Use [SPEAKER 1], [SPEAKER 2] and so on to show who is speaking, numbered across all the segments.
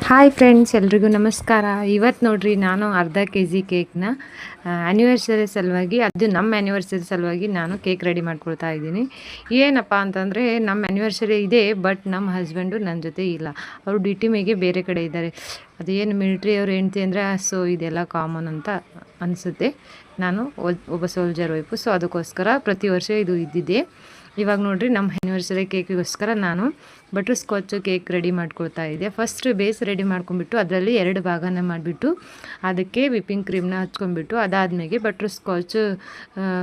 [SPEAKER 1] Hi friends, ಎಲ್ರಿಗೂ ನಮಸ್ಕಾರ. ಇವತ್ತು ನೋಡ್ರಿ, ನಾನು ಅರ್ಧ ಕೆಜಿ ಕೇಕ್ನ ಆ್ಯನಿವರ್ಸರಿ ಸಲುವಾಗಿ, ಅದು ನಮ್ಮ ಆ್ಯನಿವರ್ಸರಿ ಸಲುವಾಗಿ ನಾನು ಕೇಕ್ ರೆಡಿ ಮಾಡ್ಕೊಳ್ತಾ ಇದ್ದೀನಿ. ಏನಪ್ಪ ಅಂತಂದರೆ, ನಮ್ಮ ಆ್ಯನಿವರ್ಸರಿ ಇದೆ, ಬಟ್ ನಮ್ಮ ಹಸ್ಬೆಂಡು ನನ್ನ ಜೊತೆ ಇಲ್ಲ. ಅವರು ಡ್ಯೂಟಿ ಮೇಗೆ ಬೇರೆ ಕಡೆ ಇದ್ದಾರೆ. ಅದೇನು ಮಿಲ್ಟ್ರಿ ಅವ್ರು ಹೆಂಡ್ತಿ ಅಂದರೆ, ಸೊ ಇದೆಲ್ಲ ಕಾಮನ್ ಅಂತ ಅನಿಸುತ್ತೆ. ನಾನು ಒಬ್ಬ ಸೋಲ್ಜರ್ ವೈಫು, ಸೊ ಅದಕ್ಕೋಸ್ಕರ ಪ್ರತಿ ವರ್ಷ ಇದು ಇದ್ದಿದ್ದೆ. ಇವಾಗ ನೋಡಿರಿ, ನಮ್ಮ ಆ್ಯನಿವರ್ಸರಿ ಕೇಕಿಗೋಸ್ಕರ ನಾನು ಬಟರ್ ಸ್ಕಾಚ್ ಕೇಕ್ ರೆಡಿ ಮಾಡ್ಕೊಳ್ತಾ ಇದ್ದೆ. ಫಸ್ಟ್ ಬೇಸ್ ರೆಡಿ ಮಾಡ್ಕೊಂಡ್ಬಿಟ್ಟು ಅದರಲ್ಲಿ 2 ಭಾಗನ ಮಾಡಿಬಿಟ್ಟು ಅದಕ್ಕೆ ವಿಪ್ಪಿಂಗ್ ಕ್ರೀಮ್ನ ಹಚ್ಕೊಂಡ್ಬಿಟ್ಟು, ಅದಾದಮೇಲೆ ಬಟರ್ ಸ್ಕಾಚ್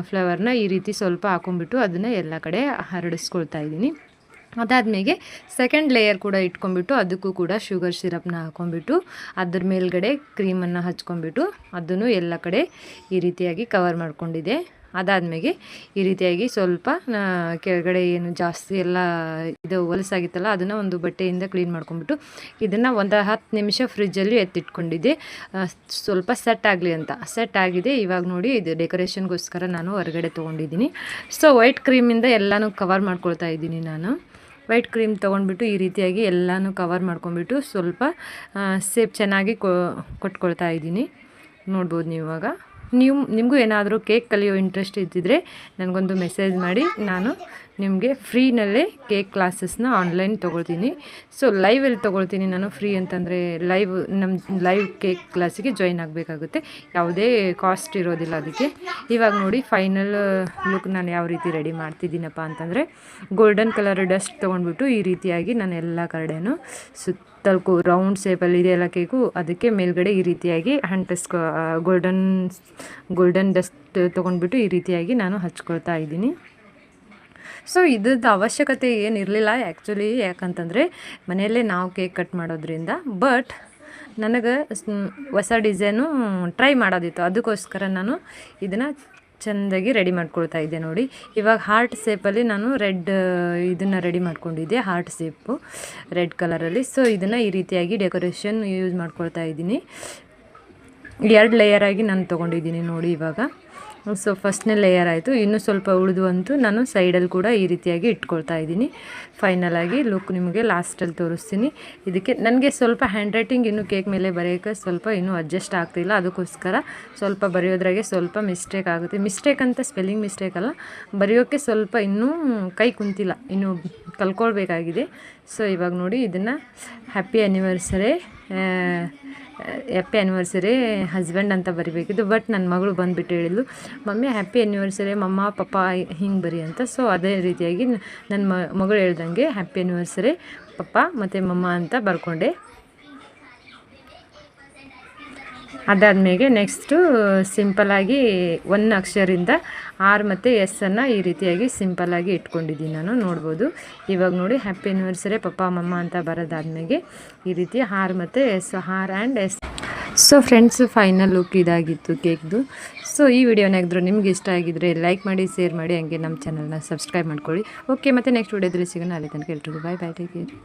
[SPEAKER 1] ಫ್ಲೇವರ್ನ ಈ ರೀತಿ ಸ್ವಲ್ಪ ಹಾಕೊಂಡ್ಬಿಟ್ಟು ಅದನ್ನು ಎಲ್ಲ ಕಡೆ ಹರಡಿಸ್ಕೊಳ್ತಾ ಇದ್ದೀನಿ. ಅದಾದಮೇಲೆ ಸೆಕೆಂಡ್ ಲೇಯರ್ ಕೂಡ ಇಟ್ಕೊಂಡ್ಬಿಟ್ಟು ಅದಕ್ಕೂ ಕೂಡ ಶುಗರ್ ಸಿರಪ್ನ ಹಾಕ್ಕೊಂಡ್ಬಿಟ್ಟು ಅದ್ರ ಮೇಲ್ಗಡೆ ಕ್ರೀಮನ್ನು ಹಚ್ಕೊಂಡ್ಬಿಟ್ಟು ಅದನ್ನು ಎಲ್ಲ ಕಡೆ ಈ ರೀತಿಯಾಗಿ ಕವರ್ ಮಾಡ್ಕೊಂಡಿದ್ದೆ. ಅದಾದಮೇಲೆ ಈ ರೀತಿಯಾಗಿ ಸ್ವಲ್ಪ ಕೆಳಗಡೆ ಏನು ಜಾಸ್ತಿ ಎಲ್ಲ ಇದು ಹೊಲಸಾಗಿತ್ತಲ್ಲ, ಅದನ್ನು ಒಂದು ಬಟ್ಟೆಯಿಂದ ಕ್ಲೀನ್ ಮಾಡ್ಕೊಂಡ್ಬಿಟ್ಟು ಇದನ್ನು ಒಂದು 10 ನಿಮಿಷ ಫ್ರಿಜ್ಜಲ್ಲಿ ಎತ್ತಿಟ್ಕೊಂಡಿದ್ದೆ, ಸ್ವಲ್ಪ ಸೆಟ್ ಆಗಲಿ ಅಂತ. ಸೆಟ್ ಆಗಿದೆ. ಇವಾಗ ನೋಡಿ, ಇದು ಡೆಕೋರೇಷನ್ಗೋಸ್ಕರ ನಾನು ಹೊರಗಡೆ ತೊಗೊಂಡಿದ್ದೀನಿ. ಸೊ ವೈಟ್ ಕ್ರೀಮಿಂದ ಎಲ್ಲನೂ ಕವರ್ ಮಾಡ್ಕೊಳ್ತಾ ಇದ್ದೀನಿ. ನಾನು ವೈಟ್ ಕ್ರೀಮ್ ತೊಗೊಂಡ್ಬಿಟ್ಟು ಈ ರೀತಿಯಾಗಿ ಎಲ್ಲನೂ ಕವರ್ ಮಾಡ್ಕೊಂಡ್ಬಿಟ್ಟು ಸ್ವಲ್ಪ ಸೇಪ್ ಚೆನ್ನಾಗಿ ಕೊಟ್ಕೊಳ್ತಾ ಇದ್ದೀನಿ. ನೋಡ್ಬೋದು ನೀವು. ಇವಾಗ ನಿಮಗೂ ಏನಾದರೂ ಕೇಕ್ ಕಲಿಯೋ ಇಂಟ್ರೆಸ್ಟ್ ಇದ್ದಿದ್ರೆ ನನಗೊಂದು ಮೆಸೇಜ್ ಮಾಡಿ, ನಾನು ನಿಮಗೆ ಫ್ರೀನಲ್ಲೇ ಕೇಕ್ ಕ್ಲಾಸಸ್ನ ಆನ್ಲೈನ್ ತೊಗೊಳ್ತೀನಿ. ಸೊ ಲೈವಲ್ಲಿ ತೊಗೊಳ್ತೀನಿ ನಾನು. ಫ್ರೀ ಅಂತಂದರೆ ಲೈವ್ ಕೇಕ್ ಕ್ಲಾಸಿಗೆ ಜಾಯಿನ್ ಆಗಬೇಕಾಗುತ್ತೆ. ಯಾವುದೇ ಕಾಸ್ಟ್ ಇರೋದಿಲ್ಲ ಅದಕ್ಕೆ. ಇವಾಗ ನೋಡಿ, ಫೈನಲ್ ಲುಕ್ ನಾನು ಯಾವ ರೀತಿ ರೆಡಿ ಮಾಡ್ತಿದ್ದೀನಪ್ಪ ಅಂತಂದರೆ, ಗೋಲ್ಡನ್ ಕಲರ್ ಡಸ್ಟ್ ತೊಗೊಂಡ್ಬಿಟ್ಟು ಈ ರೀತಿಯಾಗಿ ನಾನು ಎಲ್ಲ ಕಡೆನೂ ಸುತ್ತಲ್ಕು ರೌಂಡ್ ಶೇಪಲ್ಲಿ ಇದೆಯಲ್ಲ ಕೇಕು, ಅದಕ್ಕೆ ಮೇಲ್ಗಡೆ ಈ ರೀತಿಯಾಗಿ ಗೋಲ್ಡನ್ ಡಸ್ಟ್ ತೊಗೊಂಡ್ಬಿಟ್ಟು ಈ ರೀತಿಯಾಗಿ ನಾನು ಹಚ್ಕೊಳ್ತಾ ಇದ್ದೀನಿ. ಸೊ ಇದ್ರದ್ದು ಅವಶ್ಯಕತೆ ಏನಿರಲಿಲ್ಲ ಆ್ಯಕ್ಚುಲಿ, ಯಾಕಂತಂದರೆ ಮನೆಯಲ್ಲೇ ನಾವು ಕೇಕ್ ಕಟ್ ಮಾಡೋದ್ರಿಂದ. ಬಟ್ ನನಗೆ ಹೊಸ ಡಿಸೈನು ಟ್ರೈ ಮಾಡೋದಿತ್ತು, ಅದಕ್ಕೋಸ್ಕರ ನಾನು ಇದನ್ನು ಚೆಂದಾಗಿ ರೆಡಿ ಮಾಡ್ಕೊಳ್ತಾ ಇದ್ದೆ. ನೋಡಿ, ಇವಾಗ ಹಾರ್ಟ್ ಶೇಪಲ್ಲಿ ನಾನು ಇದನ್ನು ರೆಡಿ ಮಾಡ್ಕೊಂಡಿದ್ದೆ, ಹಾರ್ಟ್ ಶೇಪು ರೆಡ್ ಕಲರಲ್ಲಿ. ಸೊ ಇದನ್ನು ಈ ರೀತಿಯಾಗಿ ಡೆಕೋರೇಷನ್ ಯೂಸ್ ಮಾಡ್ಕೊಳ್ತಾ ಇದ್ದೀನಿ. 2 ಲೇಯರಾಗಿ ನಾನು ತೊಗೊಂಡಿದ್ದೀನಿ ನೋಡಿ ಇವಾಗ. ಸೊ ಫಸ್ಟ್ನೇ ಲೇಯರ್ ಆಯಿತು. ಇನ್ನೂ ಸ್ವಲ್ಪ ಉಳಿದು ಅಂತೂ ನಾನು ಸೈಡಲ್ಲಿ ಕೂಡ ಈ ರೀತಿಯಾಗಿ ಇಟ್ಕೊಳ್ತಾ ಇದ್ದೀನಿ. ಫೈನಲಾಗಿ ಲುಕ್ ನಿಮಗೆ ಲಾಸ್ಟಲ್ಲಿ ತೋರಿಸ್ತೀನಿ. ಇದಕ್ಕೆ ನನಗೆ ಸ್ವಲ್ಪ ಹ್ಯಾಂಡ್ ರೈಟಿಂಗ್ ಇನ್ನೂ ಕೇಕ್ ಮೇಲೆ ಬರೆಯೋಕ್ಕೆ ಸ್ವಲ್ಪ ಇನ್ನೂ ಅಡ್ಜಸ್ಟ್ ಆಗ್ತಿಲ್ಲ, ಅದಕ್ಕೋಸ್ಕರ ಸ್ವಲ್ಪ ಬರೆಯೋದ್ರಾಗೆ ಸ್ವಲ್ಪ ಮಿಸ್ಟೇಕ್ ಆಗುತ್ತೆ. ಮಿಸ್ಟೇಕ್ ಅಂತ ಸ್ಪೆಲ್ಲಿಂಗ್ ಮಿಸ್ಟೇಕ್ ಅಲ್ಲ, ಬರೆಯೋಕ್ಕೆ ಸ್ವಲ್ಪ ಇನ್ನೂ ಕೈ ಕುಂತಿಲ್ಲ, ಇನ್ನೂ ಕಲ್ಕೊಳ್ಬೇಕಾಗಿದೆ. ಸೊ ಇವಾಗ ನೋಡಿ, ಇದನ್ನು ಹ್ಯಾಪಿ ಆ್ಯನಿವರ್ಸರಿ ಹಸ್ಬೆಂಡ್ ಅಂತ ಬರಿಬೇಕಿತ್ತು. ಬಟ್ ನನ್ನ ಮಗಳು ಬಂದುಬಿಟ್ಟು ಹೇಳಿದ್ಲು, ಮಮ್ಮಿ ಹ್ಯಾಪಿ ಆ್ಯನಿವರ್ಸರಿ ಮಮ್ಮ ಪಪ್ಪ ಹಿಂಗೆ ಬರಿ ಅಂತ. ಸೊ ಅದೇ ರೀತಿಯಾಗಿ ನನ್ನ ಮಗಳು ಹೇಳ್ದಂಗೆ ಹ್ಯಾಪಿ ಆ್ಯನಿವರ್ಸರಿ ಪಪ್ಪ ಮತ್ತು ಮಮ್ಮ ಅಂತ ಬರ್ಕೊಂಡೆ. ಅದಾದಮೇಲೆ ನೆಕ್ಸ್ಟು ಸಿಂಪಲ್ಲಾಗಿ 1 ಅಕ್ಷರದಿಂದ R ಮತ್ತು S ಈ ರೀತಿಯಾಗಿ ಸಿಂಪಲ್ಲಾಗಿ ಇಟ್ಕೊಂಡಿದ್ದೀನಿ ನಾನು. ನೋಡ್ಬೋದು ಇವಾಗ ನೋಡಿ, ಹ್ಯಾಪಿ ಆ್ಯನಿವರ್ಸರಿ ಪಪ್ಪ ಮಮ್ಮ ಅಂತ ಬರೋದಾದ್ಮೇಲೆ ಈ ರೀತಿ R ಮತ್ತು S, R and S. So friends, final look ಇದಾಗಿತ್ತು ಕೇಕ್ದು. ಸೊ ಈ ವಿಡಿಯೋನಾಗಿದ್ರು ನಿಮ್ಗೆ ಇಷ್ಟ ಆಗಿದ್ರೆ ಲೈಕ್ ಮಾಡಿ, ಶೇರ್ ಮಾಡಿ, ಹಂಗೆ ನಮ್ಮ ಚಾನಲ್ನ ಸಬ್ಸ್ಕ್ರೈಬ್ ಮಾಡ್ಕೊಳ್ಳಿ. ಓಕೆ, ಮತ್ತು ನೆಕ್ಸ್ಟ್ ವಿಡಿಯೋದಲ್ಲಿ ಸಿಗೋಣ. ಅಲ್ಲಿ ತನಕ ಎಲ್ರಿಗೂ ಬಾಯ್, ಟೇಕ್ ಕೇರ್.